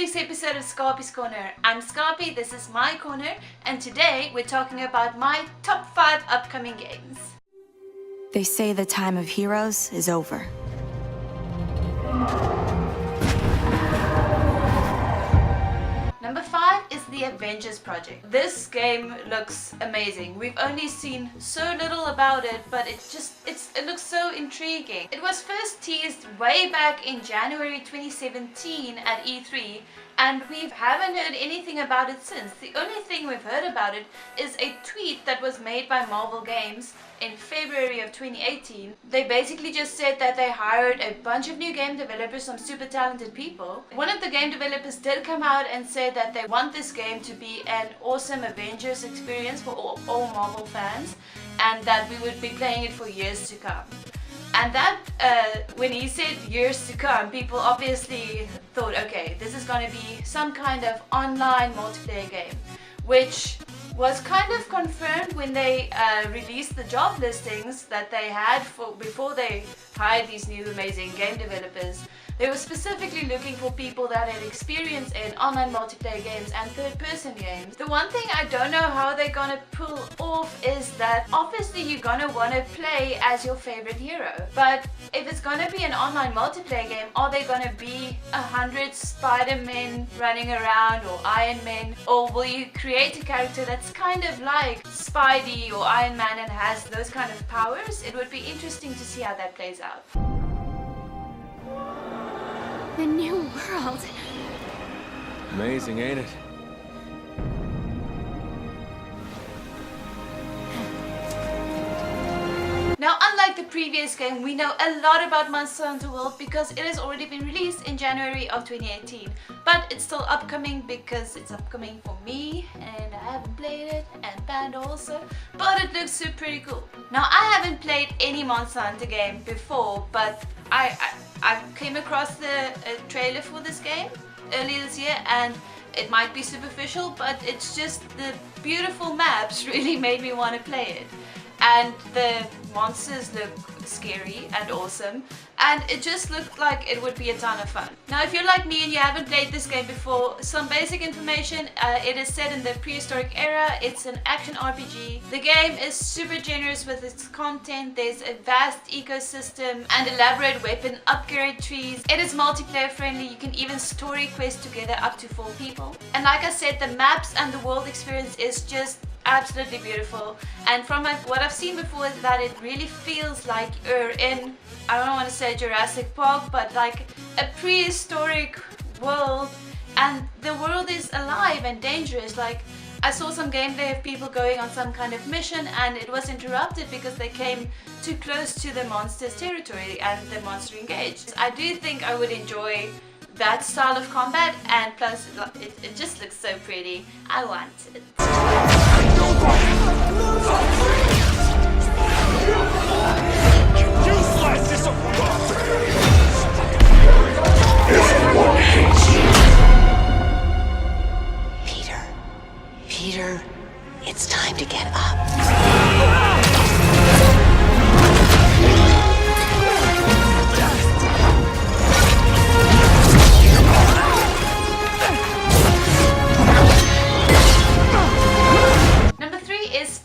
week's episode of Skapie's Corner. I'm Skapie, this is my corner, and today we're talking about my top 5 upcoming games. They say the time of heroes is over. Number 5 is the Avengers Project. This game looks amazing. We've only seen so little about it, but it looks so intriguing. It was first teased way back in January 2017 at E3, and we haven't heard anything about it since. The only thing we've heard about it is a tweet that was made by Marvel Games in February of 2018. They basically just said that they hired a bunch of new game developers, some super talented people. One of the game developers did come out and said that they want this game to be an awesome Avengers experience for all Marvel fans, and that we would be playing it for years to come. And that, when he said years to come, people obviously thought, okay, this is going to be some kind of online multiplayer game, which was kind of confirmed when they released the job listings that they had before they hired these new amazing game developers. They were specifically looking for people that had experience in online multiplayer games and third-person games. The one thing I don't know how they're gonna pull off is that obviously you're gonna want to play as your favorite hero. But if it's gonna be an online multiplayer game, are there gonna be 100 Spider-Men running around or Iron Man? Or will you create a character that's kind of like Spidey or Iron Man and has those kind of powers? It would be interesting to see how that plays out. The new world. Amazing, ain't it? Now, unlike the previous game, we know a lot about Monster Hunter World because it has already been released in January of 2018. But it's still upcoming because it's upcoming for me, and I haven't played it, and Panda also. But it looks super pretty cool. Now, I haven't played any Monster Hunter game before, but I came across the trailer for this game earlier this year, and it might be superficial, but it's just the beautiful maps really made me want to play it. And the monsters look scary and awesome, and it just looked like it would be a ton of fun. Now, if you're like me and you haven't played this game before, some basic information. It is set in the prehistoric era. It's an action RPG. The game is super generous with its content. There's a vast ecosystem and elaborate weapon upgrade trees. It is multiplayer friendly. You can even story quest together up to 4 people. And like I said, the maps and the world experience is just absolutely beautiful, and from what I've seen before is that it really feels like you're in, I don't want to say Jurassic Park, but like a prehistoric world, and the world is alive and dangerous. Like, I saw some gameplay of people going on some kind of mission and it was interrupted because they came too close to the monster's territory and the monster engaged. I do think I would enjoy that style of combat, and plus it just looks so pretty. I want it. You slice this Peter, it's time to get up.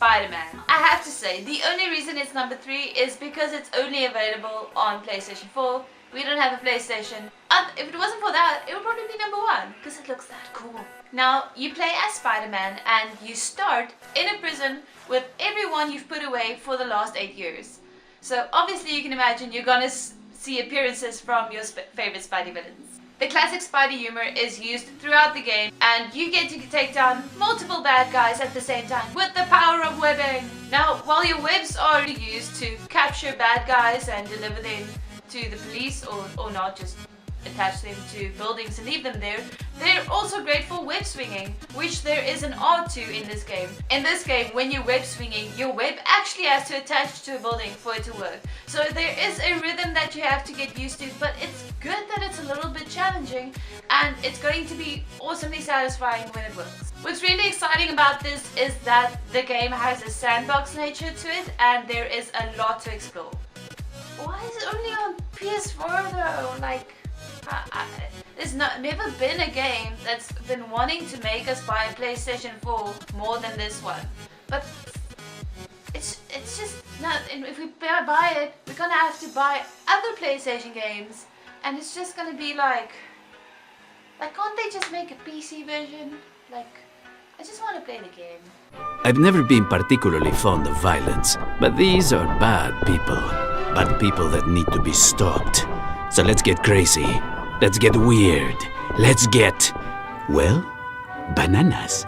SpiderMan. I have to say, the only reason it's number 3 is because it's only available on PlayStation 4. We don't have a PlayStation. If it wasn't for that, it would probably be number 1 because it looks that cool. Now, you play as Spider-Man and you start in a prison with everyone you've put away for the last 8 years. So obviously you can imagine you're gonna see appearances from your favorite Spidey villains. The classic Spidey humor is used throughout the game, and you get to take down multiple bad guys at the same time with the power of webbing. Now, while your webs are used to capture bad guys and deliver them to the police, or not, just attach them to buildings and leave them there, they're also great for web swinging, which there is an art to in this game. In this game, when you're web swinging, your web actually has to attach to a building for it to work. So there is a rhythm that you have to get used to, but it's good that it's a little bit challenging, and it's going to be awesomely satisfying when it works. What's really exciting about this is that the game has a sandbox nature to it, and there is a lot to explore. Why is it only on PS4 though? Like, There's never been a game that's been wanting to make us buy a PlayStation 4 more than this one. But it's just not. And if we buy it, we're gonna have to buy other PlayStation games, and it's just gonna be like can't they just make a PC version? Like, I just want to play the game. I've never been particularly fond of violence, but these are bad people that need to be stopped. So let's get crazy, let's get weird, let's get, well, bananas.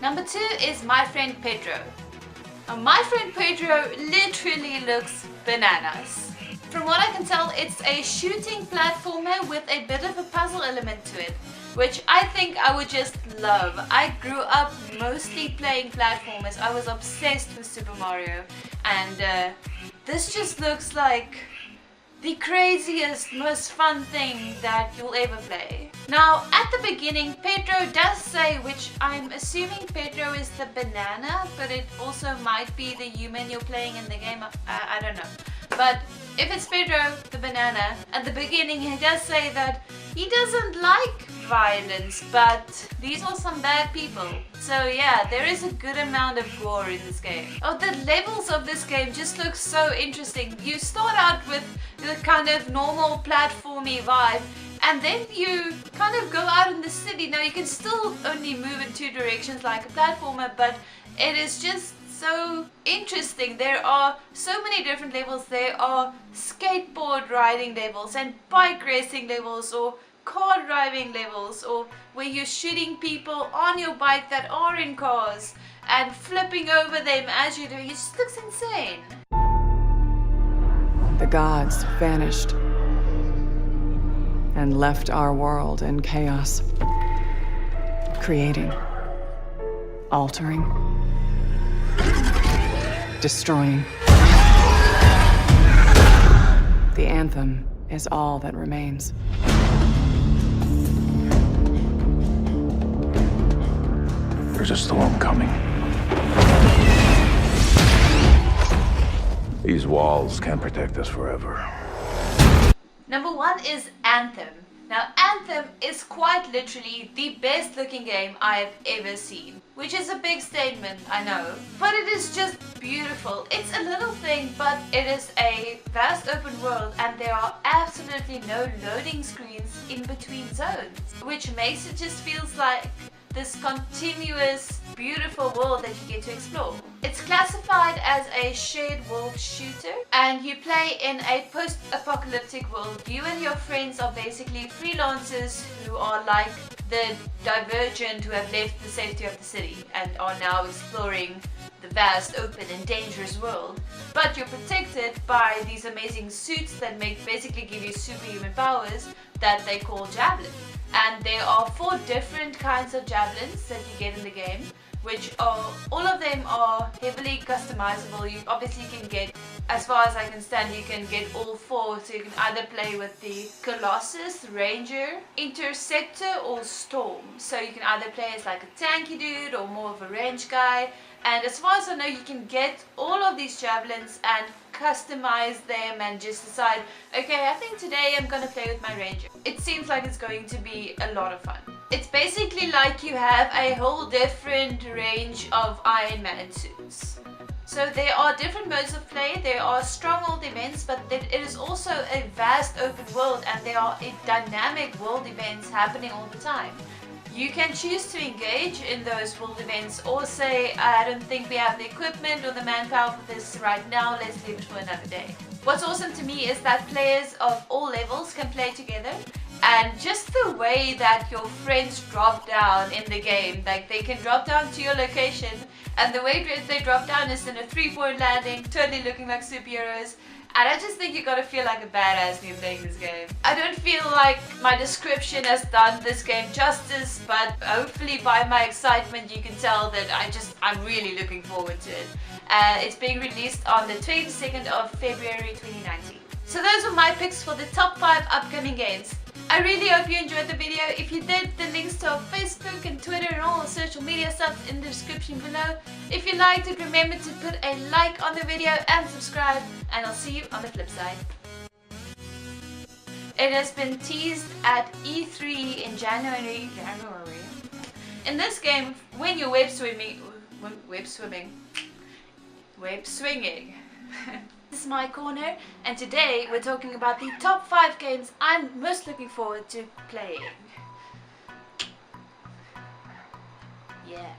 Number 2 is My Friend Pedro. Now, My Friend Pedro literally looks bananas. From what I can tell, it's a shooting platformer with a bit of a puzzle element to it, which I think I would just love. I grew up mostly playing platformers. I was obsessed with Super Mario, and this just looks like the craziest, most fun thing that you'll ever play. Now, at the beginning, Pedro does say, which I'm assuming Pedro is the banana, but it also might be the human you're playing in the game. I don't know. But if it's Pedro, the banana, at the beginning he does say that he doesn't like violence, but these are some bad people. So yeah, there is a good amount of gore in this game. Oh, the levels of this game just look so interesting. You start out with the kind of normal platformy vibe, and then you kind of go out in the city. Now you can still only move in 2 directions like a platformer, but it is just so interesting. There are so many different levels. There are skateboard riding levels and bike racing levels, or car driving levels, or where you're shooting people on your bike that are in cars and flipping over them as you're doing it. It just looks insane. The gods vanished and left our world in chaos, creating, altering, destroying. The Anthem is all that remains. There's a storm coming. These walls can't protect us forever. Number 1 is Anthem. Now, Anthem is quite literally the best looking game I've ever seen, which is a big statement, I know, but it is just beautiful. It's a little thing, but it is a vast open world, and there are absolutely no loading screens in between zones, which makes it just feels like this continuous, beautiful world that you get to explore. It's classified as a shared world shooter, and you play in a post-apocalyptic world. You and your friends are basically freelancers who are like the Divergent, who have left the safety of the city and are now exploring the vast, open and dangerous world. But you're protected by these amazing suits that basically give you superhuman powers that they call javelins. And there are 4 different kinds of javelins that you get in the game, which are, all of them are heavily customizable. You obviously can get, as far as I can stand, you can get all 4, so you can either play with the Colossus, Ranger, Interceptor or Storm. So you can either play as like a tanky dude or more of a range guy. And as far as I know, you can get all of these javelins and customize them and just decide, okay, I think today I'm gonna play with my ranger. It seems like it's going to be a lot of fun. It's basically like you have a whole different range of Iron Man suits. So there are different modes of play. There are stronghold events, but it is also a vast open world, and there are dynamic world events happening all the time. You can choose to engage in those world events, or say, I don't think we have the equipment or the manpower for this right now, let's leave it for another day. What's awesome to me is that players of all levels can play together, and just the way that your friends drop down in the game, like they can drop down to your location, and the way they drop down is in a 3-point landing, totally looking like superheroes. And I just think you gotta feel like a badass when you're playing this game. I don't feel like my description has done this game justice, but hopefully by my excitement you can tell that I'm really looking forward to it. It's being released on the 22nd of February 2019. So those are my picks for the top 5 upcoming games. I really hope you enjoyed the video. If you did, the links to our Facebook and Twitter and all our social media stuff in the description below. If you liked it, remember to put a like on the video and subscribe, and I'll see you on the flip side. It has been teased at E3 in January. In this game, when you're web swinging. This is my corner, and today we're talking about the top 5 games I'm most looking forward to playing. Yeah.